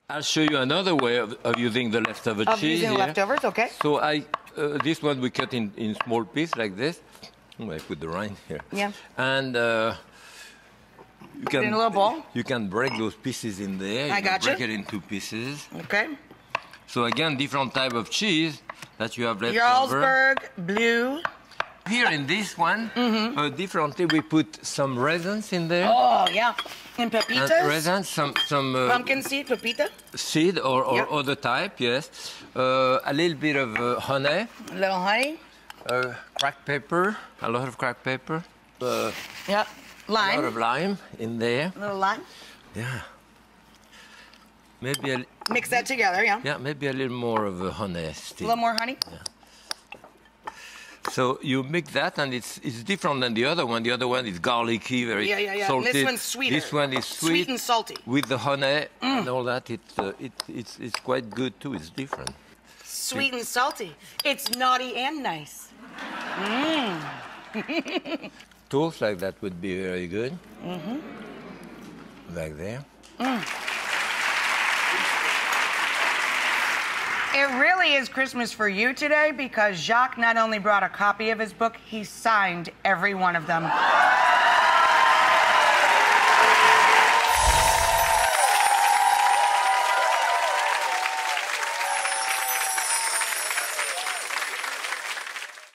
I'll show you another way of using the leftover cheese using here. leftovers, okay. So this one we cut in small pieces like this. Oh, I put the rind here. Yeah. And you can, in a little bowl. You can break those pieces in there. I got you. Break it into pieces. Okay. So again, different type of cheese that you have left over. Jarlsberg, blue. Here in this one, differently, we put some raisins in there. Oh, yeah. And pepitas? Raisins, some pumpkin seed, pepita? Seed or Yep. other type, yes. A little bit of honey. A little honey. Cracked pepper, a lot of cracked pepper. Yep. Lime. A lot of lime in there. A little lime. Yeah. Maybe Mix that together, yeah. Yeah, maybe a little more of honey still. A little more honey? Yeah. So you mix that, and it's different than the other one. The other one is garlicky, very salty. This one's sweeter. This one is sweet and salty. With the honey and all that, it's quite good too. It's different. Sweet and salty. It's naughty and nice. Toast like that would be very good. Like there. It really is Christmas for you today because Jacques not only brought a copy of his book, he signed every one of them.